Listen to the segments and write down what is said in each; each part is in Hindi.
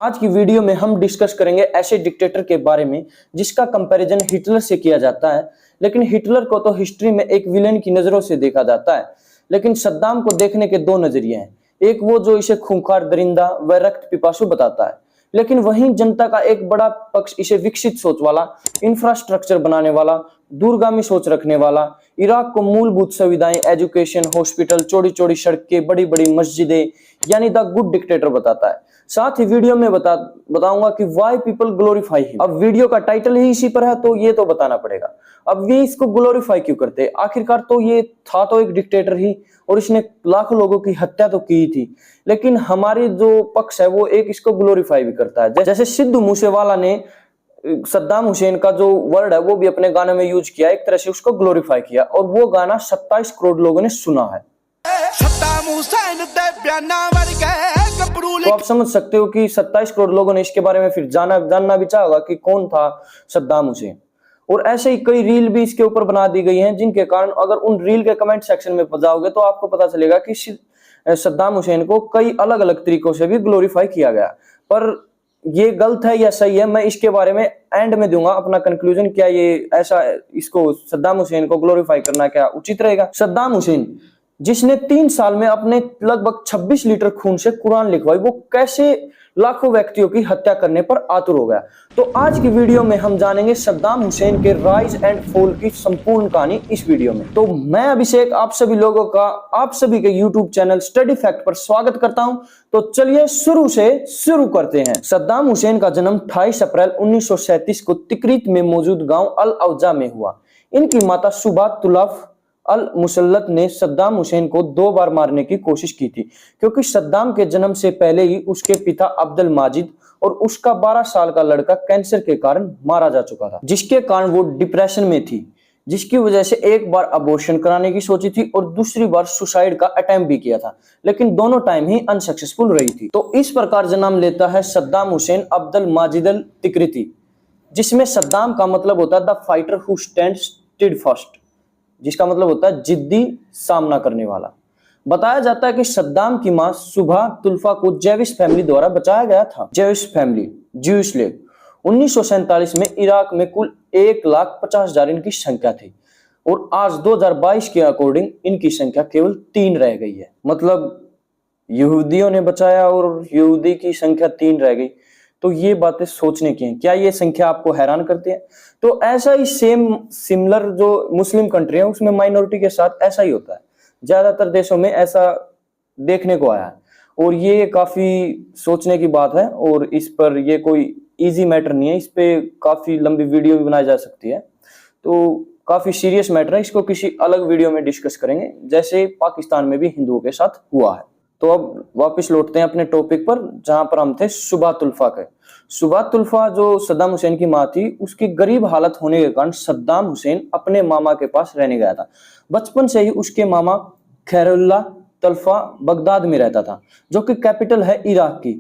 आज की वीडियो में हम डिस्कस करेंगे ऐसे डिक्टेटर के बारे में जिसका कंपैरिजन हिटलर से किया जाता है। लेकिन हिटलर को तो हिस्ट्री में एक विलेन की नजरों से देखा जाता है, लेकिन सद्दाम को देखने के दो नजरिए हैं। एक वो जो इसे खूंखार, दरिंदा व रक्त पिपासु बताता है, लेकिन वहीं जनता का एक बड़ा पक्ष इसे विकसित सोच वाला, इंफ्रास्ट्रक्चर बनाने वाला, दूरगामी सोच रखने वाला, इराक को मूलभूत सुविधाएं, एजुकेशन, हॉस्पिटल, चौड़ी चौड़ी सड़कें, बड़ी बड़ी मस्जिदें, यानी द गुड डिक्टेटर बताता है। साथ ही वीडियो में बताऊंगा कि व्हाई पीपल ग्लोरीफाई हिम। अब वीडियो का टाइटल ही इसी पर है, तो ये तो बताना पड़ेगा। अब ये इसको ग्लोरीफाई क्यों करते हैं? आखिरकार तो ये था तो एक डिक्टेटर ही, और इसने लाखों लोगों की हत्या तो की थी। लेकिन हमारी जो पक्ष है वो एक इसको ग्लोरीफाई भी करता है। जैसे सिद्धू मूसेवाला ने सद्दाम हुसैन का जो वर्ड है वो भी अपने गाने में यूज किया, एक तरह से उसको ग्लोरीफाई किया, और वो गाना 27 करोड़ लोगों ने सुना है। तो आप समझ सकते हो कि 27 करोड़ लोगों ने इसके बारे में फिर जानना भी चाहेगा कि कौन था सद्दाम हुसैन। और ऐसे ही कई रील भी इसके ऊपर बना दी गई हैं, जिनके कारण अगर उन रील के कमेंट सेक्शन में जाओगे तो आपको पता चलेगा कि सद्दाम हुसैन को कई अलग अलग तरीकों से भी ग्लोरीफाई किया गया। पर ये गलत है या सही है, मैं इसके बारे में एंड में दूंगा अपना कंक्लूजन। क्या ये ऐसा, इसको सद्दाम हुसैन को ग्लोरीफाई करना क्या उचित रहेगा? सद्दाम हुसैन जिसने 3 साल में अपने लगभग 26 लीटर खून से कुरान लिखवाई, वो कैसे लाखों व्यक्तियों की हत्या करने पर आतुर हो गया? तो आज की वीडियो में हम जानेंगे सद्दाम हुसैन के राइज एंड फॉल की संपूर्ण कहानी इस वीडियो में। तो मैं अभिषेक आप सभी लोगों का आप सभी के यूट्यूब चैनल स्टडी फैक्ट पर स्वागत करता हूं। तो चलिए शुरू से शुरू करते हैं। सद्दाम हुसैन का जन्म 28 अप्रैल 1937 को तिकरीत में मौजूद गांव अल अवजा में हुआ। इनकी माता सुबा तुलाफ अल मुसल्लत ने सद्दाम हुसैन को 2 बार मारने की कोशिश की थी, क्योंकि सद्दाम के जन्म से पहले ही उसके पिता अब्दुल माजिद और उसका 12 साल का लड़का कैंसर के कारण मारा जा चुका था, जिसके कारण वो डिप्रेशन में थी, जिसकी वजह से एक बार अबॉर्शन कराने की सोची थी और दूसरी बार सुसाइड का अटेम्प्ट भी किया था, लेकिन दोनों टाइम ही अनसक्सेसफुल रही थी। तो इस प्रकार जन्म लेता है सद्दाम हुसैन अब्दुल माजिद अल तिकरिती, जिसमें सद्दाम का मतलब होता है द फाइटर हु स्टैंड्स स्टीडफास्ट, जिसका मतलब होता है जिद्दी सामना करने वाला। बताया जाता है कि सद्दाम की मां सुबह तुल्फा को जेविश फैमिली द्वारा बचाया गया था। जेविश फैमिली, ज्यूइश लोग 1947 में इराक में कुल 1,50,000 इनकी संख्या थी, और आज 2022 के अकॉर्डिंग इनकी संख्या केवल 3 रह गई है। मतलब यहूदियों ने बचाया और यहूदी की संख्या 3 रह गई। तो ये बातें सोचने की हैं। क्या ये संख्या आपको हैरान करती है? तो ऐसा ही सिमिलर जो मुस्लिम कंट्री है उसमें माइनॉरिटी के साथ ऐसा ही होता है। ज्यादातर देशों में ऐसा देखने को आया है, और ये काफी सोचने की बात है। और इस पर ये कोई इजी मैटर नहीं है, इस पे काफी लंबी वीडियो भी बनाई जा सकती है। तो काफी सीरियस मैटर है, इसको किसी अलग वीडियो में डिस्कस करेंगे, जैसे पाकिस्तान में भी हिंदुओं के साथ हुआ है। तो अब वापस लौटते हैं अपने टॉपिक पर, जहां पर हम थे सुबह तुल्फा के। सुबह तुल्फा जो सद्दाम हुसैन की मां थी, उसकी गरीब हालत होने के कारण सद्दाम हुसैन अपने मामा के पास रहने गया था। बचपन से ही उसके मामा खैरुल्लाह तुल्फा बगदाद में रहता था, जो कि कैपिटल है इराक की।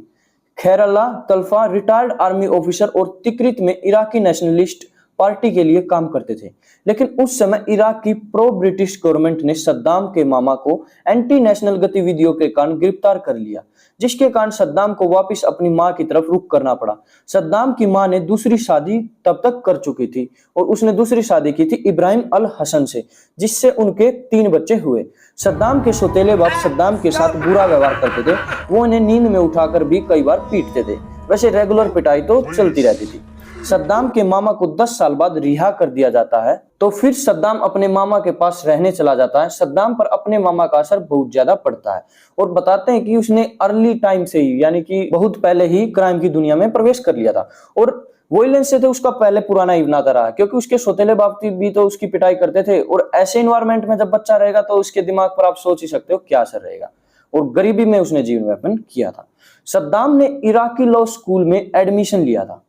खैरुल्लाह तुल्फा रिटायर्ड आर्मी ऑफिसर और तिकरित में इराकी नेशनलिस्ट पार्टी के लिए काम करते थे। लेकिन उस समय इराक की प्रो ब्रिटिश गवर्नमेंट ने सद्दाम के मामा को एंटी नेशनल गतिविधियों के कारण गिरफ्तार कर लिया, जिसके कारण सद्दाम को वापस अपनी मां की तरफ रुख करना पड़ा। सद्दाम की मां ने दूसरी शादी तब तक कर चुकी थी, और उसने दूसरी शादी की थी इब्राहिम अल हसन से, जिससे उनके 3 बच्चे हुए। सद्दाम के सौतेले बाप सद्दाम के साथ बुरा व्यवहार करते थे, वो उन्हें नींद में उठाकर भी कई बार पीटते थे। वैसे रेगुलर पिटाई तो चलती रहती थी। सद्दाम के मामा को 10 साल बाद रिहा कर दिया जाता है, तो फिर सद्दाम अपने मामा के पास रहने चला जाता है। सद्दाम पर अपने मामा का असर बहुत ज्यादा पड़ता है, और बताते हैं कि उसने अर्ली टाइम से ही, यानी कि बहुत पहले ही क्राइम की दुनिया में प्रवेश कर लिया था। और वॉयलेंस से तो उसका पहले पुराना ही नाता रहा, क्योंकि उसके सौतेले बाप भी तो उसकी पिटाई करते थे, और ऐसे इन्वायरमेंट में जब बच्चा रहेगा तो उसके दिमाग पर आप सोच ही सकते हो क्या असर रहेगा। और गरीबी में उसने जीवन यापन किया था। सद्दाम ने इराकी लॉ स्कूल में एडमिशन लिया था,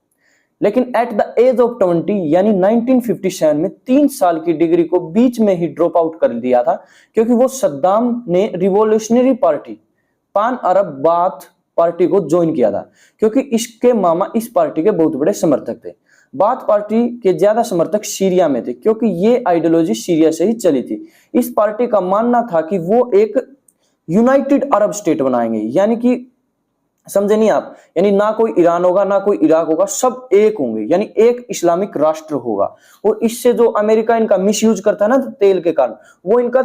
लेकिन एट द एज ऑफ 20 यानी 1957 में 3 साल की डिग्री को बीच में ही ड्रॉप आउट कर दिया था, क्योंकि वो सद्दाम ने रिवॉल्यूशनरी पार्टी, पान अरब बाथ पार्टी को ज्वाइन किया था, क्योंकि इसके मामा इस पार्टी के बहुत बड़े समर्थक थे। बाथ पार्टी के ज्यादा समर्थक सीरिया में थे, क्योंकि ये आइडियोलॉजी सीरिया से ही चली थी। इस पार्टी का मानना था कि वो एक यूनाइटेड अरब स्टेट बनाएंगे, यानी कि समझे नहीं आप? यानी ना कोई ईरान होगा ना कोई इराक होगा, सब एक होंगे, यानी एक इस्लामिक राष्ट्र होगा। और इससे जो अमेरिका इनका मिसयूज करता है ना तेल के कारण, वो इनका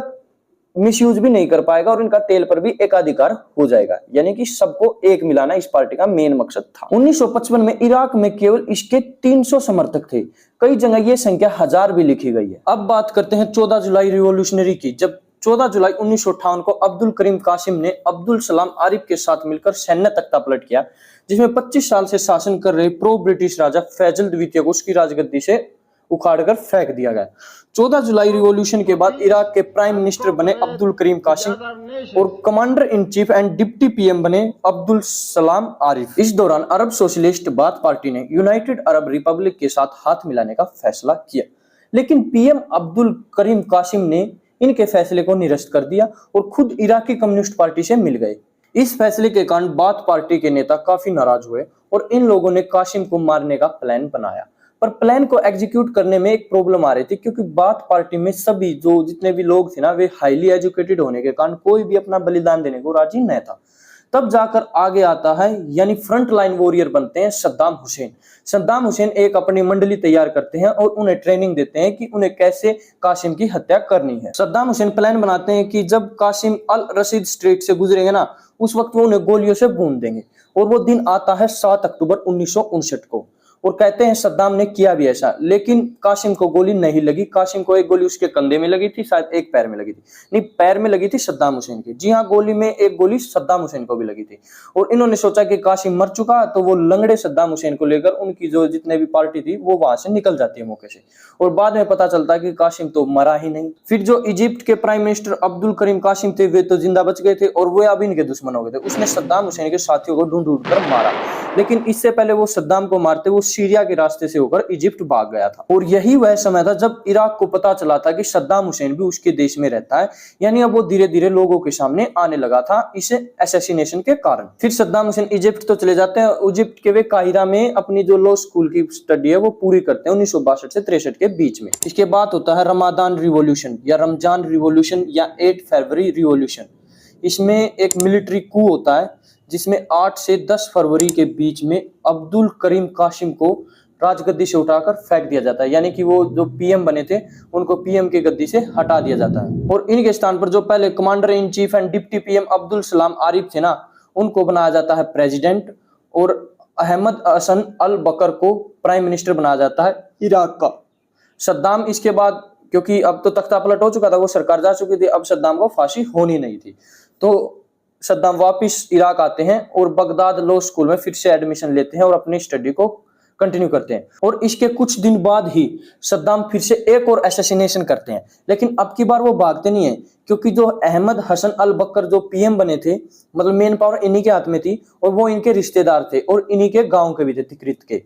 मिसयूज भी नहीं कर पाएगा और इनका तेल पर भी एकाधिकार हो जाएगा। यानी कि सबको एक मिलाना इस पार्टी का मेन मकसद था। 1955 में इराक में केवल इसके 300 समर्थक थे। कई जगह ये संख्या 1000 भी लिखी गई है। अब बात करते हैं 14 जुलाई रिवॉल्यूशनरी की। जब 14 जुलाई 1958 को अब्दुल करीम कासिम ने अब्दुल सलाम आरिफ के साथ मिलकर सैन्य तख्ता पलट किया, जिसमें 25 साल से शासन कर रहे प्रो ब्रिटिश राजा फैजल द्वितीय को उसकी राजगद्दी से उखाड़कर फेंक दिया गया। 14 जुलाई रिवॉल्यूशन के बाद इराक के प्राइम मिनिस्टर बने अब्दुल करीम कासिम और commander in cheap and deputy PM बने अब्दुल सलाम आरिफ। इस दौरान अरब सोशलिस्ट बाथ पार्टी ने यूनाइटेड अरब रिपब्लिक के साथ हाथ मिलाने का फैसला किया, लेकिन पीएम अब्दुल करीम कासिम ने इनके फैसले को निरस्त कर दिया और खुद इराकी कम्युनिस्ट पार्टी से मिल गए। इस फैसले के कारण बाथ पार्टी के नेता काफी नाराज हुए और इन लोगों ने कासिम को मारने का प्लान बनाया। पर प्लान को एग्जीक्यूट करने में एक प्रॉब्लम आ रही थी, क्योंकि बाथ पार्टी में सभी जो जितने भी लोग थे ना, वे हाईली एजुकेटेड होने के कारण कोई भी अपना बलिदान देने को राजी नहीं था। तब जाकर आगे आता है, यानी फ्रंट लाइन वॉरियर बनते हैं सद्दाम हुसैन। सद्दाम हुसैन एक अपनी मंडली तैयार करते हैं और उन्हें ट्रेनिंग देते हैं कि उन्हें कैसे कासिम की हत्या करनी है। सद्दाम हुसैन प्लान बनाते हैं कि जब कासिम अल रशीद स्ट्रीट से गुजरेंगे ना, उस वक्त वो उन्हें गोलियों से भून देंगे। और वो दिन आता है 7 अक्टूबर 1959 को। और कहते हैं सद्दाम ने किया भी ऐसा, लेकिन कासिम को गोली नहीं लगी। कासिम को एक गोली उसके कंधे में लगी थी, शायद एक पैर में लगी थी, नहीं पैर में लगी थी सद्दाम हुसैन की। जी हाँ, गोली में एक गोली सद्दाम हुसैन को भी लगी थी। और इन्होंने सोचा कि कासिम मर चुका, तो वो लंगड़े सद्दाम हुसैन को लेकर उनकी जो जितने भी पार्टी थी वो वहां से निकल जाती है मौके से। और बाद में पता चलता है कि कासिम तो मरा ही नहीं। फिर जो इजिप्ट के प्राइम मिनिस्टर अब्दुल करीम कासिम थे, वे तो जिंदा बच गए थे और वो अब इनके दुश्मन हो गए थे। उसने सद्दाम हुसैन के साथियों को ढूंढ ढूंढ कर मारा, लेकिन इससे पहले वो सद्दाम को मारते वो सीरिया के रास्ते से होकर इजिप्ट भाग गया था। और यही वह समय था जब इराक को पता चला था कि सद्दाम हुसैन भी उसके देश में रहता है, यानी अब वो धीरे धीरे लोगों के सामने आने लगा था इसे असैसिनेशन के कारण। फिर सद्दाम हुसैन इजिप्ट तो चले जाते हैं। इजिप्ट के वे काहिरा में अपनी जो लॉ स्कूल की स्टडी है वो पूरी करते हैं 1962 से 63 के बीच में। इसके बाद होता है रमादान रिवॉल्यूशन या रमजान रिवॉल्यूशन या 8 फरवरी रिवॉल्यूशन। इसमें एक मिलिट्री कू होता है जिसमें 8 से 10 फरवरी के बीच में अब्दुल करीम कासिम को राजगद्दी से उठाकर फेंक दिया जाता है, यानी कि वो जो पीएम बने थे उनको पीएम की गद्दी से हटा दिया जाता है। और इनके स्थान पर जो पहले commander in cheap and deputy PM Abdul Salam Arif थे ना, उनको बनाया जाता है प्रेसिडेंट। और अहमद हसन अल बकर को प्राइम मिनिस्टर बनाया जाता है इराक का। सद्दाम इसके बाद, क्योंकि अब तो तख्ता पलट हो चुका था, वो सरकार जा चुकी थी, अब सद्दाम को फांसी होनी नहीं थी, तो सद्दाम वापिस इराक आते हैं और बगदाद लॉ स्कूल में फिर से एडमिशन लेते हैं और अपनी स्टडी को कंटिन्यू करते हैं। और इसके कुछ दिन बाद ही सद्दाम फिर से एक और असैसिनेशन करते हैं, लेकिन अब की बार वो भागते नहीं है, क्योंकि जो अहमद हसन अल बकर जो पीएम बने थे, मतलब मेन पावर इन्हीं के हाथ में थी और वो इनके रिश्तेदार थे और इन्हीं के गांव के भी थे, तिकरित के।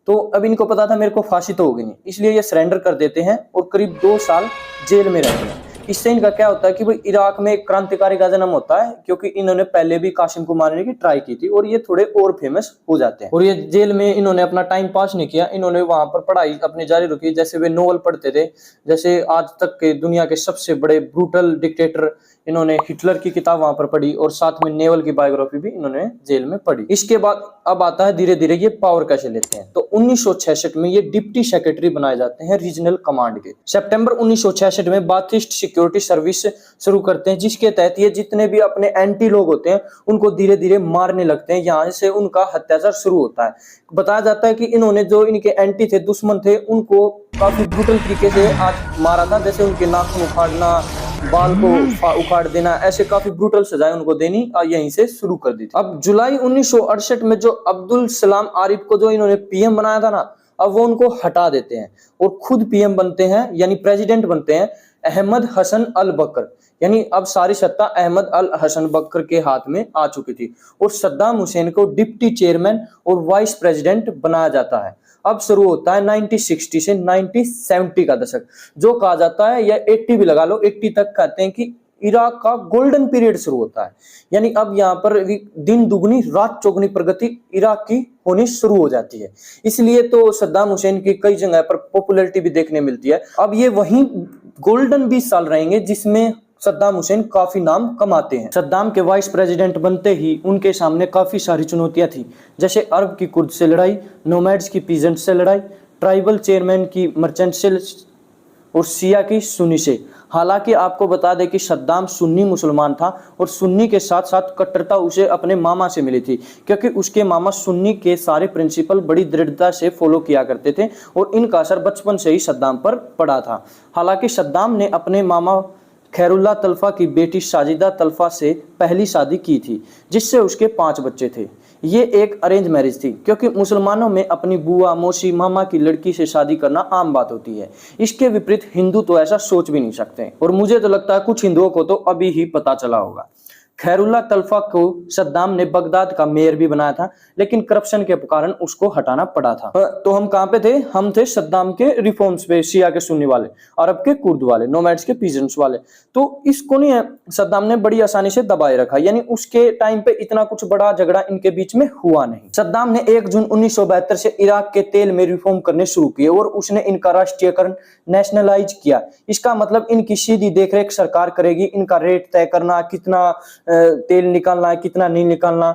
तो अब इनको पता था मेरे को फांसी तो होगी नहीं, इसलिए ये सरेंडर कर देते हैं और करीब 2 साल जेल में रहते हैं। इससे इनका क्या होता है कि भाई इराक में एक क्रांतिकारी का जन्म होता है, क्योंकि इन्होंने पहले भी कासिम को मारने की ट्राई की थी और ये थोड़े और फेमस हो जाते हैं। और ये जेल में इन्होंने अपना टाइम पास नहीं किया, इन्होंने वहां पर पढ़ाई अपनी जारी रखी। जैसे वे नोवेल पढ़ते थे, जैसे आज तक के दुनिया के सबसे बड़े ब्रूटल डिक्टेटर, इन्होंने हिटलर की किताब वहां पर पढ़ी और साथ में नेवल की बायोग्राफी भी इन्होंने जेल में पढ़ी। इसके बाद अब आता है धीरे धीरे ये पावर कैसे लेते हैं। तो 1966 में ये डिप्टी सेक्रेटरी बनाए जाते हैं रीजनल कमांड के। सितंबर 1966 में बाथिस्ट सिक्योरिटी सर्विस शुरू करते हैं, जिसके तहत ये जितने भी अपने एंटी लोग होते हैं उनको धीरे धीरे मारने लगते हैं। यहाँ से उनका अत्याचार शुरू होता है। बताया जाता है कि इन्होंने जो इनके एंटी थे, दुश्मन थे, उनको काफी ब्रूटल तरीके से आज मारा था, जैसे उनके नाखून उखाड़ना, बाल को उखाड़ देना, ऐसे काफी ब्रूटल सजाएं उनको देनी यहीं से शुरू कर दी थी। अब जुलाई 1968 में जो अब्दुल सलाम आरिफ को जो इन्होंने पीएम बनाया था ना, अब वो उनको हटा देते हैं और खुद पीएम बनते हैं, यानी प्रेसिडेंट बनते हैं अहमद हसन अल बकर। यानी अब सारी सत्ता अहमद अल हसन बकर के हाथ में आ चुकी थी और सद्दाम हुसैन को डिप्टी चेयरमैन और वाइस प्रेसिडेंट बनाया जाता है। अब शुरू होता है 1960 से 1970 का दशक, जो कहा जाता है, या 80 भी लगा लो, 80 तक कहते हैं कि इराक का गोल्डन पीरियड शुरू होता है। यानी अब यहाँ पर दिन दुगनी रात चौगुनी प्रगति इराक की होनी शुरू हो जाती है। इसलिए तो सद्दाम हुसैन की कई जगह पर पॉपुलैरिटी भी देखने मिलती है। अब ये वही गोल्डन 20 साल रहेंगे जिसमें सद्दाम हुसैन काफी नाम कमाते हैं। सद्दाम के वाइस प्रेसिडेंट बनते ही उनके सामने काफी सारी चुनौतियां थी, जैसे अरब की कुर्द से लड़ाई, नोमैड्स की पीजेंट से लड़ाई, ट्राइबल चेयरमैन की मर्चेंट से और शिया की सुन्नी से। हालांकि आपको बता दें कि सद्दाम सुन्नी मुसलमान था और सुन्नी के साथ साथ कट्टरता उसे अपने मामा से मिली थी, क्योंकि उसके मामा सुन्नी के सारे प्रिंसिपल बड़ी दृढ़ता से फॉलो किया करते थे और इनका असर बचपन से ही सद्दाम पर पड़ा था। हालांकि सद्दाम ने अपने मामा खैरुल्लाह तलफा की बेटी साजिदा तलफा से पहली शादी की थी, जिससे उसके 5 बच्चे थे। ये एक अरेंज मैरिज थी, क्योंकि मुसलमानों में अपनी बुआ, मौसी, मामा की लड़की से शादी करना आम बात होती है। इसके विपरीत हिंदू तो ऐसा सोच भी नहीं सकते, और मुझे तो लगता है कुछ हिंदुओं को तो अभी ही पता चला होगा। खैरुल्लाह तलफा को सद्दाम ने बगदाद का मेयर भी बनाया था, लेकिन करप्शन के कारण उसको हटाना पड़ा था। तो हम कहां पे थे? हम थे सद्दाम के रिफॉर्म्स पे, शिया के सुन्नी वाले, अरब के कुर्द वाले, नोमैड्स के पीजेंट्स वाले। तो इसको नहीं है सद्दाम ने बड़ी आसानी से दबाए रखा, यानी उसके टाइम पे इतना कुछ बड़ा झगड़ा इनके बीच में हुआ नहीं। सद्दाम ने 1 जून 1972 से इराक के तेल में रिफॉर्म करने शुरू किए और उसने इनका राष्ट्रीयकरण, नेशनलाइज किया। इसका मतलब इनकी सीधी देखरेख सरकार करेगी, इनका रेट तय करना, कितना तेल निकालना है, कितना नहीं निकालना,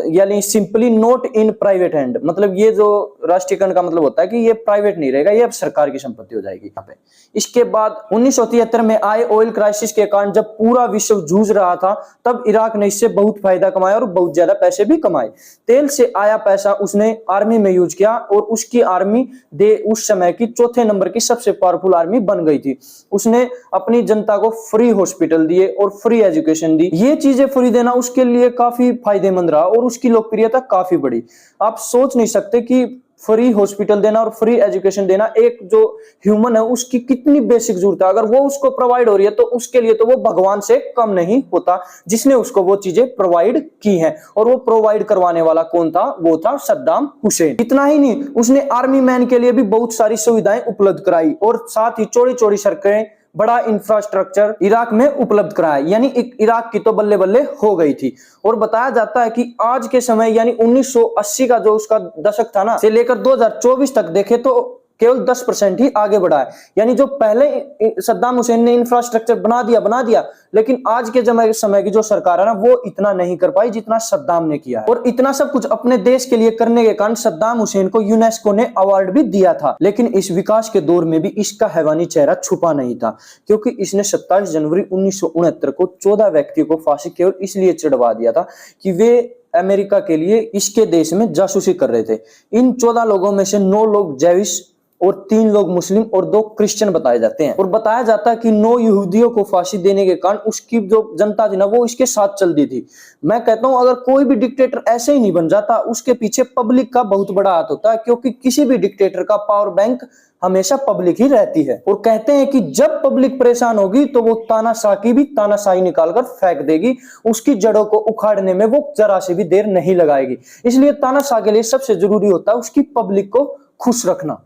यानी simply not in private hand. मतलब ये जो राष्ट्रीयकरण का मतलब होता है कि ये प्राइवेट नहीं रहेगा, ये अब सरकार की संपत्ति हो जाएगी यहाँ पे। इसके बाद 1973 में आए ऑयल क्राइसिस के कारण जब पूरा विश्व जूझ रहा था, तब इराक ने इससे बहुत फायदा कमाया और बहुत ज्यादा पैसे भी कमाए। तेल से आया पैसा उसने आर्मी में यूज किया और उसकी आर्मी उस समय की 4थे नंबर की सबसे पावरफुल आर्मी बन गई थी। उसने अपनी जनता को फ्री हॉस्पिटल दिए और फ्री एजुकेशन दी। ये चीजें फ्री देना उसके लिए काफी फायदेमंद और उसकी लोकप्रियता काफी बढ़ी। आप सोच नहीं सकते कि फ्री हॉस्पिटल देना और फ्री एजुकेशन देना, एक जो ह्यूमन है उसकी कितनी बेसिक जरूरत है, अगर वो उसको प्रोवाइड हो रही है तो उसके लिए तो वो भगवान से कम नहीं होता, जिसने उसको वो चीजें प्रोवाइड की हैं। और वो प्रोवाइड करवाने वाला कौन था? वो था सद्दाम हुसैन। इतना ही नहीं, उसने आर्मी मैन के लिए भी बहुत सारी सुविधाएं उपलब्ध कराई और साथ ही चौड़ी चौड़ी सड़कें, बड़ा इंफ्रास्ट्रक्चर इराक में उपलब्ध कराया, यानी इराक की तो बल्ले बल्ले हो गई थी। और बताया जाता है कि आज के समय यानी 1980 का जो उसका दशक था ना, से लेकर 2024 तक देखे तो केवल 10% ही आगे बढ़ा है। यानी जो पहले सद्दाम हुसैन ने इंफ्रास्ट्रक्चर बना दिया, लेकिन आज के समय की जो सरकार है ना, वो इतना नहीं कर पाई जितना सद्दाम ने किया है। और इतना सब कुछ अपने देश के लिए करने के कारण सद्दाम हुसैन को यूनेस्को ने अवार्ड भी दिया था। लेकिन इस विकास के दौर में भी इसका हैवानी चेहरा छुपा नहीं था, क्योंकि इसने 27 जनवरी 1969 को 14 व्यक्तियों को फांसी केवल इसलिए चढ़वा दिया था कि वे अमेरिका के लिए इसके देश में जासूसी कर रहे थे। इन 14 लोगों में से 9 लोग जैविश और 3 लोग मुस्लिम और 2 क्रिश्चियन बताए जाते हैं। और बताया जाता है कि 9 यहूदियों को फांसी देने के कारण उसकी जो जनता थी ना, वो इसके साथ चल दी थी। मैं कहता हूं अगर कोई भी डिक्टेटर ऐसे ही नहीं बन जाता, उसके पीछे पब्लिक का बहुत बड़ा हाथ होता है, क्योंकि किसी भी डिक्टेटर का पावर बैंक हमेशा पब्लिक ही रहती है। और कहते हैं कि जब पब्लिक परेशान होगी तो वो तानाशाह की भी तानाशाही निकालकर फेंक देगी, उसकी जड़ों को उखाड़ने में वो जरा से भी देर नहीं लगाएगी। इसलिए तानाशाह के लिए सबसे जरूरी होता है उसकी पब्लिक को खुश रखना।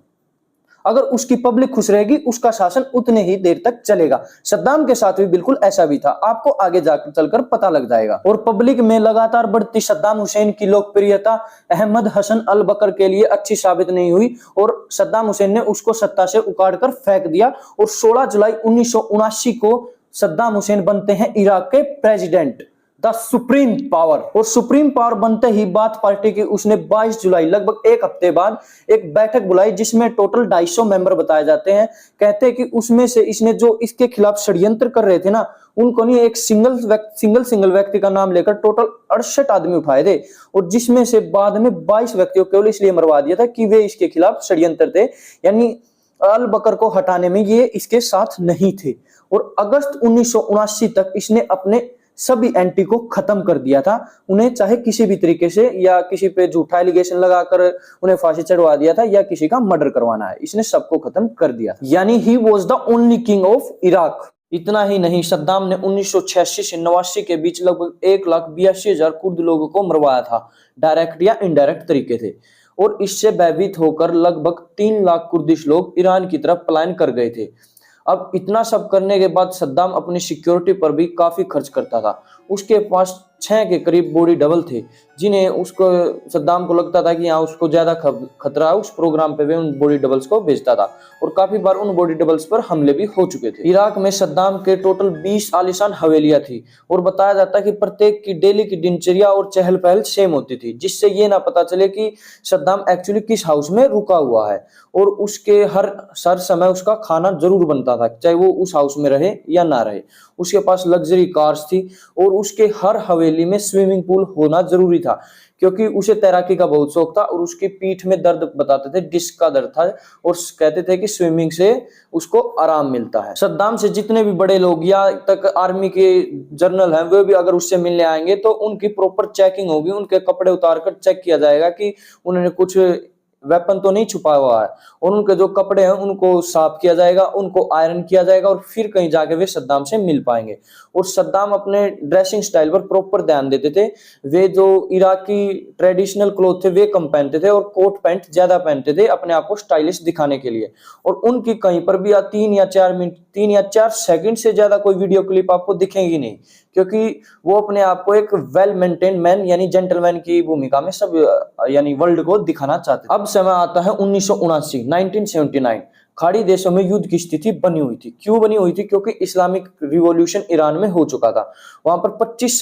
अगर उसकी पब्लिक खुश रहेगी, उसका शासन उतने ही देर तक चलेगा। सद्दाम के साथ भी बिल्कुल ऐसा भी था, आपको आगे जाकर चलकर पता लग जाएगा। और पब्लिक में लगातार बढ़ती सद्दाम हुसैन की लोकप्रियता अहमद हसन अल बकर के लिए अच्छी साबित नहीं हुई और सद्दाम हुसैन ने उसको सत्ता से उखाड़कर फेंक दिया। और 16 जुलाई 1979 को सद्दाम हुसैन बनते हैं इराक के प्रेसिडेंट, द सुप्रीम पावर। और सुप्रीम पावर बनते ही बाथ पार्टी की उसने 22 जुलाई, लगभग 1 हफ्ते बाद एक बैठक बुलाई, जिसमें टोटल 250 मेंबर बताए जाते हैं। कहते हैं कि उसमें से इसने जो इसके खिलाफ षड्यंत्र कर रहे थे ना, उनको नहीं एक सिंगल व्यक्ति का नाम लेकर टोटल 68 आदमी उठाए थे, और जिसमें से बाद में 22 व्यक्तियों को केवल इसलिए मरवा दिया था कि वे इसके खिलाफ षड्यंत्र थे, यानी अल बकर को हटाने में ये इसके साथ नहीं थे। और अगस्त 1979 तक इसने अपने सभी एंटी को खत्म कर दिया था। उन्हें चाहे किसी भी तरीके से या किसी पे झूठा एलिगेशन लगाकर उन्हें फांसी चढ़वा दिया था या किसी का मर्डर करवाना है, इसने सबको खत्म कर दिया था। यानी he was the only king of Iraq. इतना ही नहीं, सद्दाम ने 1986 से 89 के बीच लगभग 1,82,000 कुर्द लोगों को मरवाया था, डायरेक्ट या इनडायरेक्ट तरीके से। और इससे भयभीत होकर लगभग 3 लाख कुर्दिश लोग ईरान की तरफ पलायन कर गए थे। अब इतना सब करने के बाद सद्दाम अपनी सिक्योरिटी पर भी काफी खर्च करता था। उसके पास 6 के करीब बॉडी डबल थे, जिन्हें उसको सद्दाम को लगता था कि यहाँ उसको ज्यादा खतरा है। उस प्रोग्राम पे वे उन बॉडी डबल्स को भेजता था और काफी बार उन बॉडी डबल्स पर हमले भी हो चुके थे। इराक में सद्दाम के टोटल 20 आलीशान हवेलियां थी और बताया जाता है कि प्रत्येक की डेली की दिनचर्या और चहल पहल सेम होती थी, जिससे ये ना पता चले कि सद्दाम एक्चुअली किस हाउस में रुका हुआ है। और उसके हर समय उसका खाना जरूर बनता था, चाहे वो उस हाउस में रहे या ना रहे। उसके पास लग्जरी कार्स थी और उसके हर हवेली में स्विमिंग पूल होना जरूरी था, क्योंकि उसे तैराकी का बहुत शौक था और उसकी पीठ में दर्द बताते थे, डिस्क का दर्द था, और कहते थे कि स्विमिंग से उसको आराम मिलता है। सद्दाम से जितने भी बड़े लोग या तक आर्मी के जनरल हैं, वे भी अगर उससे मिलने आएंगे तो उनकी प्रॉपर चेकिंग होगी, उनके कपड़े उतारकर चेक किया जाएगा कि उन्होंने कुछ वेपन तो नहीं छुपा हुआ है, और उनके जो कपड़े हैं उनको साफ किया जाएगा, उनको आयरन किया जाएगा और फिर कहीं जाके वे सद्दाम से मिल पाएंगे। और सद्दाम अपने ड्रेसिंग स्टाइल पर प्रॉपर ध्यान देते थे। वे जो इराकी ट्रेडिशनल क्लोथ थे वे कम पहनते थे और कोट पैंट ज्यादा पहनते थे, अपने आप को स्टाइलिश दिखाने के लिए। और उनकी कहीं पर भी 3 या 4 सेकंड से ज्यादा कोई वीडियो क्लिप आपको दिखेगी नहीं, क्योंकि वो अपने आप को एक वेल मेंटेन मैन यानी जेंटलमैन की भूमिका में सब यानी वर्ल्ड को दिखाना चाहते थे। अब समय आता है 1979 खाड़ी देशों में युद्ध की स्थिति बनी हुई थी। क्यों बनी हुई थी? क्योंकि इस्लामिक रिवॉल्यूशन ईरान में हो चुका था। वहां पर 25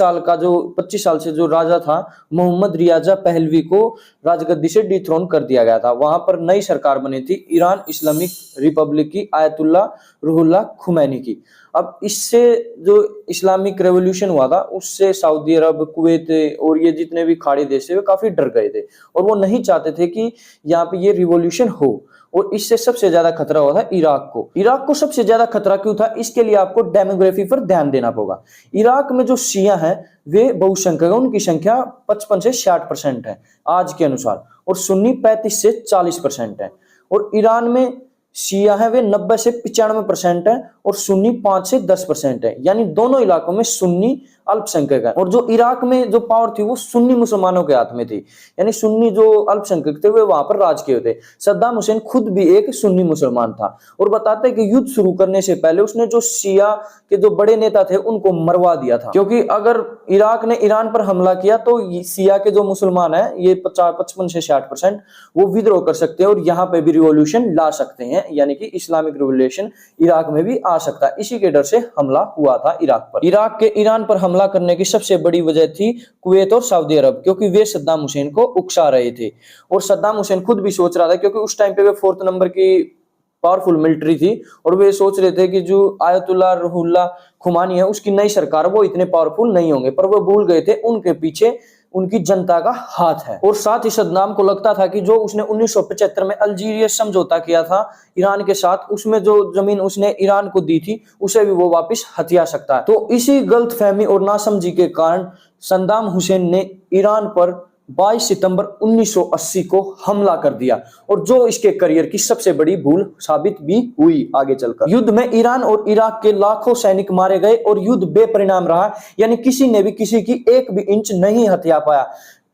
साल से जो राजा था मोहम्मद रियाजा पहलवी को राजगद्दी से डिथ्रोन कर दिया गया था। वहां पर नई सरकार बनी थी ईरान इस्लामिक रिपब्लिक की, आयतुल्ला रूहुल्लाह खुमैनी की। अब इससे जो इस्लामिक रेवोल्यूशन हुआ था उससे सऊदी अरब, कुवैत और ये जितने भी खाड़ी देश थे वे काफी डर गए थे और वो नहीं चाहते थे कि यहाँ पे ये रिवॉल्यूशन हो। और इससे सबसे ज्यादा खतरा हुआ था इराक को। इराक को सबसे ज्यादा खतरा क्यों था? इसके लिए आपको डेमोग्राफी पर ध्यान देना होगा। इराक में जो शिया हैं वे बहुसंख्यक है, उनकी संख्या 55 से 60% है आज के अनुसार, और सुन्नी 35 से 40% है। और ईरान में शिया है वे 90 से 95% है और सुन्नी 5 से 10% है, यानी दोनों इलाकों में सुन्नी अल्पसंख्यक है। और जो इराक में जो पावर थी वो सुन्नी मुसलमानों के हाथ में थी, यानी सुन्नी जो अल्पसंख्यक थे वे वहां पर राज किए थे। सद्दाम हुसैन खुद भी एक सुन्नी मुसलमान था और बताते हैं कि युद्ध शुरू करने से पहले उसने जो शिया के जो बड़े नेता थे उनको मरवा दिया था, क्योंकि अगर इराक ने ईरान पर हमला किया तो शिया के जो मुसलमान है ये 55 से 60% वो विद्रोह कर सकते हैं और यहाँ पे भी रिवॉल्यूशन ला सकते हैं, यानी कि इस्लामिक रिवॉल्यूशन इराक में भी आ सकता है। इसी के डर से हमला हुआ था इराक पर। इराक के ईरान पर हमला करने की सबसे बड़ी वजह थी कुवैत और सऊदी अरब, क्योंकि वे सद्दाम हुसैन को उकसा रहे थे। और सद्दाम हुसैन खुद भी सोच रहा था, क्योंकि उस टाइम पे वे 4th नंबर की पावरफुल मिलिट्री थी और वे सोच रहे थे कि जो आयतुल्ला रूहुल्लाह खुमानी है उसकी नई सरकार वो इतने पावरफुल नहीं होंगे, पर वो भूल गए थे उनके पीछे उनकी जनता का हाथ है। और साथ ही सद्दाम को लगता था कि जो उसने 1975 में अल्जीरिया समझौता किया था ईरान के साथ, उसमें जो जमीन उसने ईरान को दी थी उसे भी वो वापस हथिया सकता है। तो इसी गलतफहमी और नासमझी के कारण सद्दाम हुसैन ने ईरान पर 22 सितंबर 1980 को हमला कर दिया, और जो इसके करियर की सबसे बड़ी भूल साबित भी हुई आगे चलकर। युद्ध में ईरान और इराक के लाखों सैनिक मारे गए और युद्ध बेपरिणाम रहा, यानी किसी ने भी किसी की एक भी इंच नहीं हथिया पाया।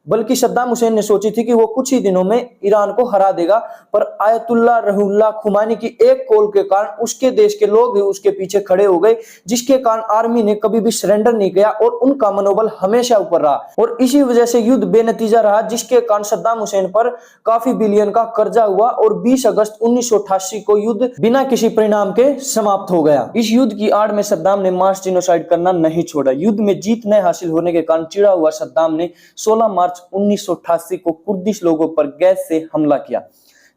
बल्कि सद्दाम हुसैन ने सोची थी कि वो कुछ ही दिनों में ईरान को हरा देगा, पर आयतुल्ला रूहुल्लाह खुमानी की एक कॉल के कारण उसके देश के लोग ही उसके पीछे खड़े हो गए, जिसके कारण आर्मी ने कभी भी सरेंडर नहीं किया और उनका मनोबल हमेशा ऊपर रहा। और इसी वजह से युद्ध बेनतीजा रहा, जिसके कारण सद्दाम हुसैन पर काफी बिलियन का कर्जा हुआ और 20 अगस्त 1988 को युद्ध बिना किसी परिणाम के समाप्त हो गया। इस युद्ध की आड़ में सद्दाम ने मास जिनोसाइड करना नहीं छोड़ा। युद्ध में जीत न हासिल होने के कारण चिड़ा हुआ सद्दाम ने 16 मार्च 1988 को कुर्दिश लोगों पर गैस से हमला किया,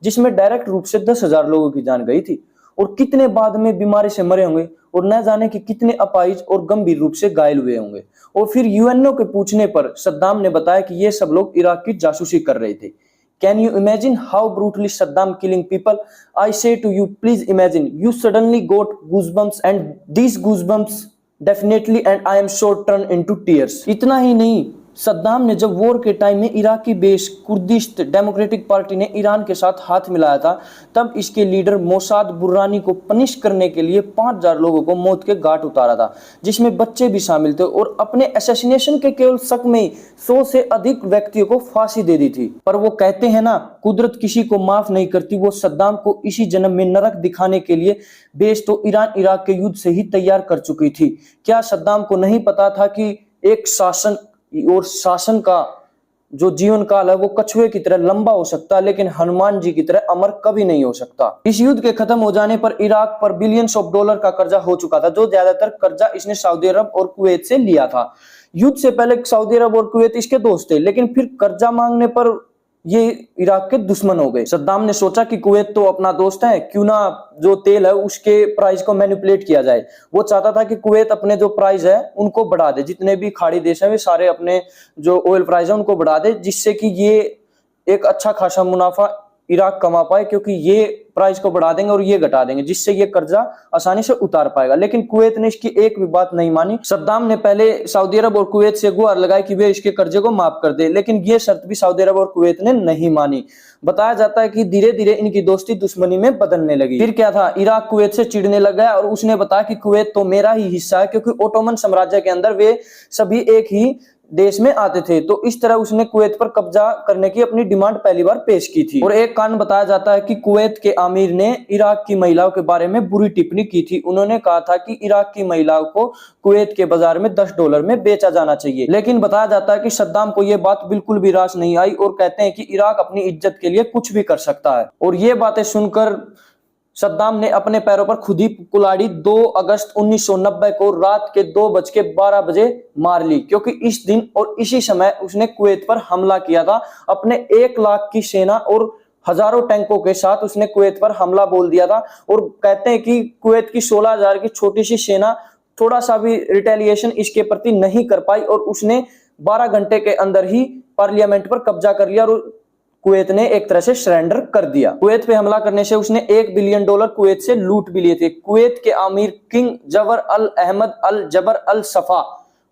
जिसमें डायरेक्ट रूप से 10,000 लोगों की जान गई थी और कितने बाद में बीमारी से मरे होंगे और न जाने कि कितने अपाहिज और गंभीर रूप से घायल हुए होंगे। और फिर यूएनओ के पूछने पर सद्दाम ने बताया कि ये सब लोग इराक की जासूसी कर रहे थे। Can you imagine how brutally Saddam killing people? I say to you, please imagine. You suddenly got goosebumps and these goosebumps definitely and I am sure turn into tears. इतना ही नहीं, सद्दाम ने जब वॉर के टाइम में Iraqi base Kurdish democratic party ने ईरान के साथ हाथ मिलाया था, तब इसके लीडर मोसाद बुर्रानी को पनिश करने के लिए 5,000 लोगों को मौत के घाट उतारा था, जिसमें बच्चे भी शामिल थे। और अपने असैसिनेशन के केवल शक में ही 100 से अधिक व्यक्तियों को फांसी दे दी थी। पर वो कहते हैं ना, कुदरत किसी को माफ नहीं करती। वो सद्दाम को इसी जन्म में नरक दिखाने के लिए बेस तो ईरान इराक के युद्ध से ही तैयार कर चुकी थी। क्या सद्दाम को नहीं पता था कि एक शासन का जो जीवन काल है वो कछुए की तरह लंबा हो सकता है, लेकिन हनुमान जी की तरह अमर कभी नहीं हो सकता। इस युद्ध के खत्म हो जाने पर इराक पर बिलियंस ऑफ डॉलर का कर्जा हो चुका था, जो ज्यादातर कर्जा इसने सऊदी अरब और कुवैत से लिया था। युद्ध से पहले सऊदी अरब और कुवैत इसके दोस्त थे, लेकिन फिर कर्जा मांगने पर ये इराक के दुश्मन हो गए। सद्दाम ने सोचा कि कुवैत तो अपना दोस्त है, क्यों ना जो तेल है उसके प्राइस को मैनिपुलेट किया जाए। वो चाहता था कि कुवैत अपने जो प्राइस है उनको बढ़ा दे, जितने भी खाड़ी देश हैं वे सारे अपने जो ऑयल प्राइस है उनको बढ़ा दे, जिससे कि ये एक अच्छा खासा मुनाफा इराक कमा पाए, क्योंकि ये प्राइस को बढ़ा देंगे और ये घटा देंगे, जिससे ये कर्जा आसानी से उतार पाएगा। लेकिन कुवैत ने इसकी एक भी बात नहीं मानी। सद्दाम ने पहले सऊदी अरब और कुवैत से गुहार लगाई कि वे इसके कर्जे को माफ कर दे, लेकिन ये शर्त भी सऊदी अरब और कुवैत ने नहीं मानी। बताया जाता है कि धीरे धीरे इनकी दोस्ती दुश्मनी में बदलने लगी। फिर क्या था, इराक कुवैत से चिढ़ने लग गया और उसने बताया कि कुवैत तो मेरा ही हिस्सा है, क्योंकि ओटोमन साम्राज्य के अंदर वे सभी एक ही देश में आते थे। तो इस तरह उसने कुवैत पर कब्जा करने की अपनी डिमांड पहली बार पेश की थी। और एक कारण बताया जाता है कि कुवैत के आमिर ने इराक की महिलाओं के बारे में बुरी टिप्पणी की थी। उन्होंने कहा था कि इराक की महिलाओं को कुवैत के बाजार में $10 में बेचा जाना चाहिए। लेकिन बताया जाता है कि सद्दाम को यह बात बिल्कुल भी रास नहीं आई और कहते हैं कि इराक अपनी इज्जत के लिए कुछ भी कर सकता है। और ये बातें सुनकर सद्दाम ने अपने पैरों पर खुद ही कुल्हाड़ी 2 अगस्त 1990 को रात के 2:12 मार ली, क्योंकि इस दिन और इसी समय उसने कुवैत पर हमला किया था। अपने 1 लाख की सेना और हजारों टैंकों के साथ उसने कुवैत पर हमला बोल दिया था। और कहते हैं कि कुवैत की 16,000 की छोटी सी सेना थोड़ा सा भी रिटेलिएशन इसके प्रति नहीं कर पाई और उसने 12 घंटे के अंदर ही पार्लियामेंट पर कब्जा कर लिया और कुवैत ने एक तरह से सरेंडर कर दिया। कुवैत पे हमला करने से उसने $1 बिलियन कुवैत से लूट भी लिए थे। कुवैत के आमिर किंग जबर अल अहमद अल जबर अल सफा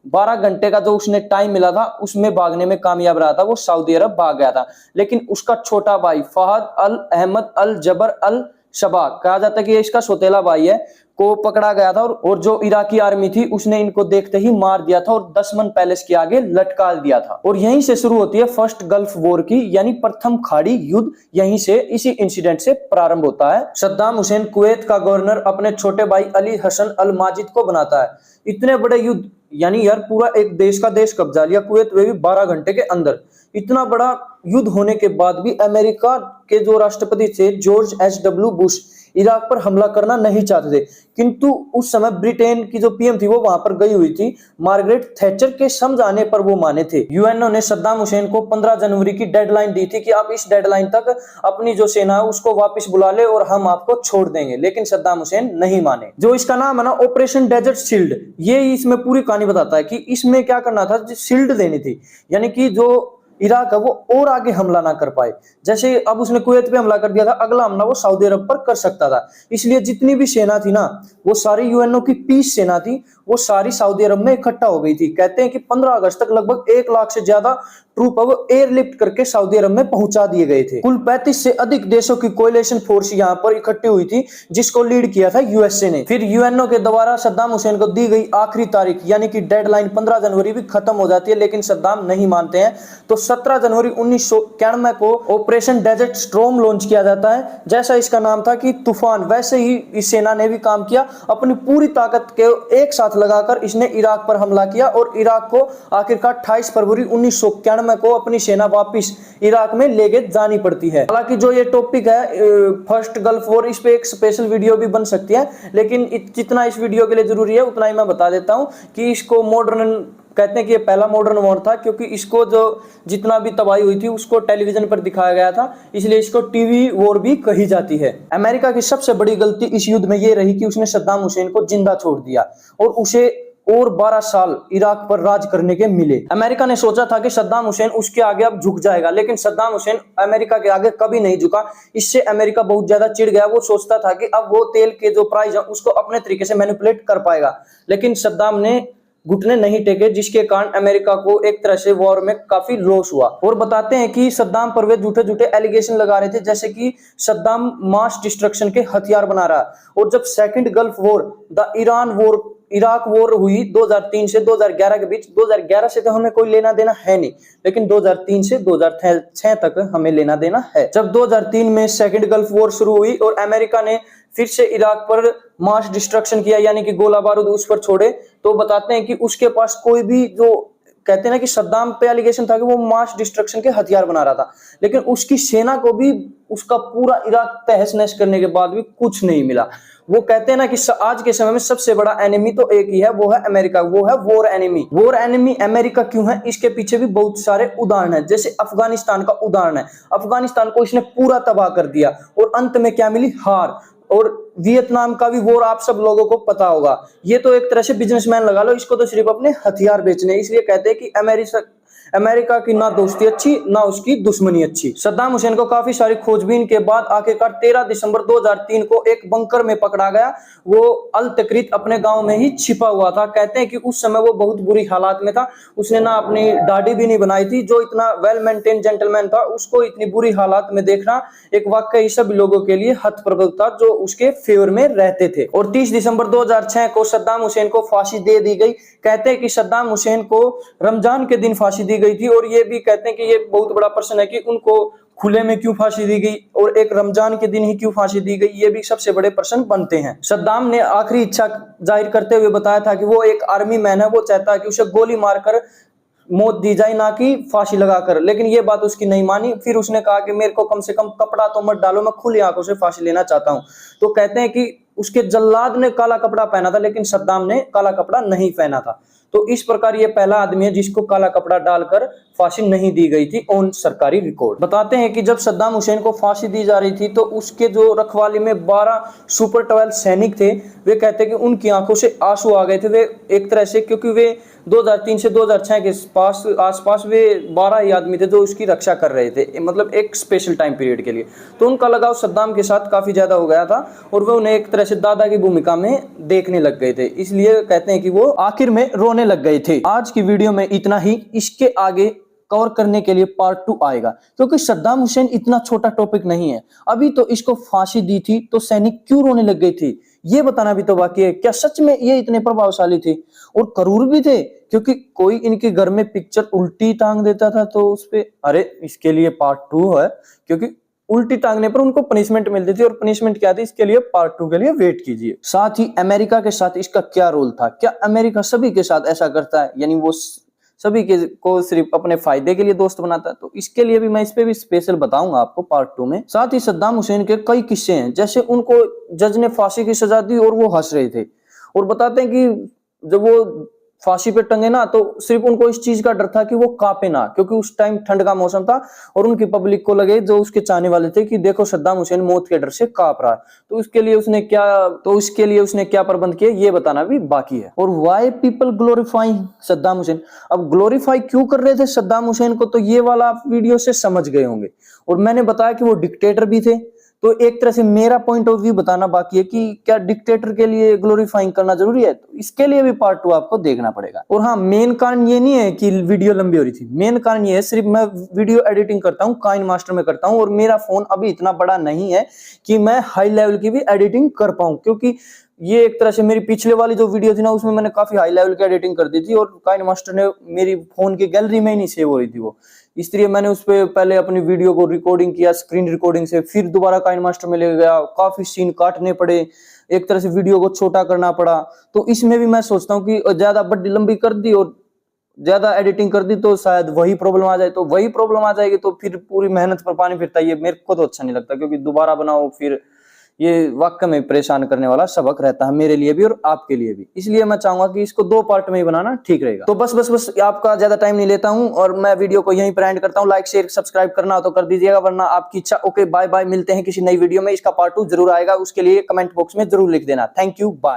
12 घंटे का जो उसने टाइम मिला था उसमें भागने में कामयाब रहा था, वो सऊदी अरब भाग गया था। लेकिन उसका छोटा भाई फहद अल अहमद अल जबर अल शबा, कहा जाता है कि इसका सौतेला भाई है, को पकड़ा गया था और जो इराकी आर्मी थी उसने इनको देखते ही मार दिया था और दसमन पैलेस के आगे लटका दिया था। और यहीं से शुरू होती है फर्स्ट गल्फ वॉर की, यानी प्रथम खाड़ी युद्ध। यहीं से इसी इंसिडेंट से प्रारंभ होता है। सद्दाम हुसैन कुवैत का गवर्नर अपने छोटे भाई अली हसन अल माजिद को बनाता है। इतने बड़े युद्ध, यानी यार पूरा एक देश का देश कब्जा लिया कुवैत, वे भी 12 घंटे के अंदर। इतना बड़ा युद्ध होने के बाद भी अमेरिका के जो राष्ट्रपति थे जॉर्ज एच.डब्ल्यू. बुश इराक पर हमला करना नहीं चाहते थे, किंतु उस समय ब्रिटेन की जो पीएम थी वो वहां पर गई हुई थी। मार्गरेट थैचर के समझाने पर वो माने थे। यूएनओ ने सद्दाम हुसैन को 15 जनवरी की डेडलाइन दी थी कि आप इस डेडलाइन तक अपनी जो सेना है उसको वापस बुला ले और हम आपको छोड़ देंगे, लेकिन सद्दाम हुसैन नहीं माने। जो इसका नाम है ना ऑपरेशन डेजर्ट शील्ड, ये इसमें पूरी कहानी बताता है कि इसमें क्या करना था, शील्ड देनी थी, यानी कि जो इराक है वो और आगे हमला ना कर पाए। जैसे अब उसने कुवैत पे हमला कर दिया था, अगला हमला वो सऊदी अरब पर कर सकता था। इसलिए जितनी भी सेना थी ना, वो सारी यूएनओ की पीस सेना थी, वो सारी सऊदी अरब में इकट्ठा हो गई थी। कहते हैं कि 15 अगस्त तक लगभग 1 लाख से ज्यादा ट्रूप अब एयरलिफ्ट करके सऊदी अरब में पहुंचा दिए गए थे। कुल 35 से अधिक देशों की कोएलिशन फोर्स यहाँ पर इकट्ठी हुई थी, जिसको लीड किया था यूएसए ने। फिर यूएनओ के द्वारा सद्दाम हुसैन को दी गई आखिरी तारीख, यानी कि डेडलाइन 15 जनवरी भी खत्म हो जाती है, लेकिन सद्दाम नहीं मानते हैं। तो 17 जनवरी 1991 को ऑपरेशन डेजर्ट स्टॉर्म लॉन्च किया जाता है। जैसा इसका नाम था कि तूफान, वैसे ही इस सेना ने भी काम किया। अपनी पूरी ताकत के एक साथ लगाकर इसने इराक पर हमला किया और इराक को आखिरकार 28 फरवरी 1991 को अपनी सेना वापस इराक में लेके जानी पड़ती है। हालांकि जो ये टॉपिक है फर्स्ट गल्फ वॉर, इस पे एक स्पेशल वीडियो भी बन सकती है, लेकिन जितना इस वीडियो के लिए जरूरी है उतना ही मैं बता देता हूं कि इसको मॉडर्न कहते हैं कि ये पहला मॉडर्न वॉर था, क्योंकि इसको जो जितना भी तबाही हुई थी उसको टेलीविजन पर दिखाया गया था, इसलिए इसको टीवी वॉर भी कही जाती है। अमेरिका की सबसे बड़ी गलती इस युद्ध में ये रही कि उसने सद्दाम हुसैन को जिंदा छोड़ दिया और उसे और 12 साल इराक पर राज करने के मिले। अमेरिका ने सोचा था कि सद्दाम हुसैन उसके आगे अब झुक जाएगा, लेकिन सद्दाम हुसैन अमेरिका के आगे कभी नहीं झुका। इससे अमेरिका बहुत ज्यादा चिढ़ गया। वो सोचता था कि अब वो तेल के जो प्राइस है उसको अपने तरीके से मैनिपुलेट कर पाएगा, लेकिन सद्दाम ने घुटने नहीं टेके, जिसके कारण अमेरिका को एक तरह से वॉर में काफी लॉस हुआ। और बताते हैं कि सद्दाम पर वे झूठे झूठे एलिगेशन लगा रहे थे, जैसे कि सद्दाम मास डिस्ट्रक्शन के हथियार बना रहा है। और जब second gulf war, the Iraq war हुई 2003 से 2011 के बीच, 2011 से तो हमें कोई लेना देना है नहीं, लेकिन 2003 से 2006 तक हमें लेना देना है। जब 2003 में सेकंड गल्फ वॉर शुरू हुई और अमेरिका ने फिर से इराक पर मास डिस्ट्रक्शन किया, यानी कि गोला बारूद उस पर छोड़े, तो बताते हैं कि उसके पास कोई भी, जो कहते हैं ना कि सद्दाम पे एलिगेशन था कि वो मास डिस्ट्रक्शन के हथियार बना रहा था, लेकिन उसकी सेना को भी उसका पूरा इराक तहस नहस करने के बाद भी कुछ नहीं मिला। वो कहते हैं ना कि आज के समय में सबसे बड़ा एनिमी तो एक ही है, वो है अमेरिका, वो है war enemy. War enemy America क्यों है, इसके पीछे भी बहुत सारे उदाहरण है। जैसे अफगानिस्तान का उदाहरण है, अफगानिस्तान को इसने पूरा तबाह कर दिया और अंत में क्या मिली, हार। और वियतनाम का भी वॉर आप सब लोगों को पता होगा। ये तो एक तरह से बिजनेसमैन लगा लो, इसको तो सिर्फ अपने हथियार बेचने, इसलिए कहते हैं कि अमेरिका की ना दोस्ती अच्छी ना उसकी दुश्मनी अच्छी। सद्दाम हुसैन को काफी सारी खोजबीन के बाद आखिरकार 13 दिसंबर 2003 को एक बंकर में पकड़ा गया। वो अल तकरीत अपने गांव में ही छिपा हुआ था। कहते हैं कि उस समय वो बहुत बुरी हालात में था, उसने ना अपनी दाढ़ी भी नहीं बनाई थी। जो इतना वेल मेंटेन जेंटलमैन था, उसको इतनी बुरी हालात में देखना एक वाकई सब लोगों के लिए हतप्रभ था जो उसके फेवर में रहते थे। और 30 दिसंबर 2006 को सद्दाम हुसैन को फांसी दे दी गई। कहते हैं कि सद्दाम हुसैन को रमजान के दिन फांसी दी गई थी, और ये भी कहते हैं कि ये बहुत बड़ा प्रश्न है कि उनको खुले में क्यों फांसी दी गई और एक रमजान के दिन ही क्यों फांसी दी गई, ये भी सबसे बड़े प्रश्न बनते हैं। सद्दाम ने आखिरी इच्छा जाहिर करते हुए बताया था कि वो एक आर्मी मैन है, वो चाहता है कि उसे गोली मारकर मौत दी जाए, ना कि फांसी लगाकर। लेकिन ये बात उसकी नहीं मानी। फिर उसने कहा कि मेरे को कम से कम कपड़ा तो मत डालो, मैं खुली आंखों से फांसी लेना चाहता हूं। तो कहते हैं कि उसके जल्लाद ने काला कपड़ा पहना था, लेकिन सद्दाम ने काला कपड़ा नहीं पहना था। तो इस प्रकार ये पहला आदमी है जिसको काला कपड़ा डालकर फांसी नहीं दी गई थी ऑन सरकारी रिकॉर्ड। बताते हैं कि जब सद्दाम हुसैन को फांसी दी जा रही थी तो उसके जो रखवाली में 12 सुपर 12 सैनिक थे, वे कहते हैं कि उनकी आंखों से आंसू आ गए थे। वे एक तरह से, क्योंकि वे 2003 से 2006 के आसपास वे 12 ही आदमी थे जो उसकी रक्षा कर रहे थे, मतलब एक स्पेशल टाइम पीरियड के लिए। तो उनका लगाव सद्दाम के साथ काफी ज्यादा हो गया था और वे उन्हें एक तरह से दादा की भूमिका में देखने लग गए थे, इसलिए कहते हैं कि वो आखिर में रोने लग गए थे। आज की वीडियो में इतना ही। इसके आगे कवर करने के लिए पार्ट 2 आएगा, क्योंकि सद्दाम हुसैन इतना छोटा टॉपिक नहीं है। अभी तो इसको फांसी दी थी तो सैनिक क्यों रोने लग गई थी, ये बताना भी तो बाकी है। क्या सच में ये इतने प्रभावशाली थे और क्रूर भी थे? क्योंकि कोई इनके घर में पिक्चर उल्टी टांग देता था तो उस पे, अरे इसके लिए पार्ट 2 है, क्योंकि उल्टी टांगने पर उनको पनिशमेंट मिलती थी। और पनिशमेंट क्या थी, इसके लिए पार्ट 2 के लिए वेट कीजिए। साथ ही अमेरिका के साथ इसका क्या रोल था, क्या अमेरिका सभी के साथ ऐसा करता है, यानी वो सभी के को सिर्फ अपने फायदे के लिए दोस्त बनाता है? तो इसके लिए भी मैं इस पे भी स्पेशल बताऊंगा आपको पार्ट 2 में। साथ ही सद्दाम हुसैन के कई किस्से हैं, जैसे उनको जज ने फांसी की सजा दी और वो हंस रहे थे, और बताते हैं कि जब वो फांसी पे टंगे ना तो सिर्फ उनको इस चीज का डर था कि वो कांपे ना, क्योंकि उस टाइम ठंड का मौसम था और उनकी पब्लिक को लगे, जो उसके चाहने वाले थे, कि देखो सद्दाम हुसैन मौत के डर से कांप रहा है। तो उसके लिए उसने क्या प्रबंध किए, ये बताना भी बाकी है। और why people glorifying Saddam Hussain, अब ग्लोरीफाई क्यों कर रहे थे सद्दाम हुसैन को, तो ये वाला आप वीडियो से समझ गए होंगे। और मैंने बताया कि वो डिक्टेटर भी थे, तो एक तरह से मेरा पॉइंट ऑफ व्यू बताना बाकी है कि क्या डिक्टेटर के लिए ग्लोरीफाइंग करना जरूरी है, तो इसके लिए भी पार्ट 2 आपको देखना पड़ेगा। और हाँ, मेन कारण ये नहीं है कि वीडियो लंबी हो रही थी, मेन कारण ये है सिर्फ मैं वीडियो एडिटिंग करता हूँ, काइन मास्टर में करता हूँ, और मेरा फोन अभी इतना बड़ा नहीं है कि मैं हाई लेवल की भी एडिटिंग कर पाऊँ, क्योंकि ये एक तरह से मेरी पिछले वाली जो वीडियो थी ना, उसमें मैंने काफी हाई लेवल की एडिटिंग कर दी थी और काइन मास्टर ने मेरी फोन की गैलरी में ही नहीं सेव हो रही थी वो, इसलिए मैंने उस पर पहले अपनी वीडियो को रिकॉर्डिंग किया स्क्रीन रिकॉर्डिंग से, फिर दोबारा काइन मास्टर में ले गया, काफी सीन काटने पड़े, एक तरह से वीडियो को छोटा करना पड़ा। तो इसमें भी मैं सोचता हूँ कि ज्यादा बड़ी लंबी कर दी और ज्यादा एडिटिंग कर दी तो शायद वही प्रॉब्लम आ जाए, तो वही प्रॉब्लम आ जाएगी तो फिर पूरी मेहनत पर पानी फिरता है। ये मेरे को तो अच्छा नहीं लगता, क्योंकि दोबारा बनाओ फिर ये वाकई में परेशान करने वाला सबक रहता है मेरे लिए भी और आपके लिए भी। इसलिए मैं चाहूंगा कि इसको 2 पार्ट में ही बनाना ठीक रहेगा। तो बस आपका ज्यादा टाइम नहीं लेता हूं और मैं वीडियो को यहीं पर एंड करता हूं। लाइक शेयर सब्सक्राइब करना हो तो कर दीजिएगा, वरना आपकी इच्छा। ओके, बाय बाय, मिलते हैं किसी नई वीडियो में। इसका पार्ट 2 जरूर आएगा, उसके लिए कमेंट बॉक्स में जरूर लिख देना। Thank you, bye.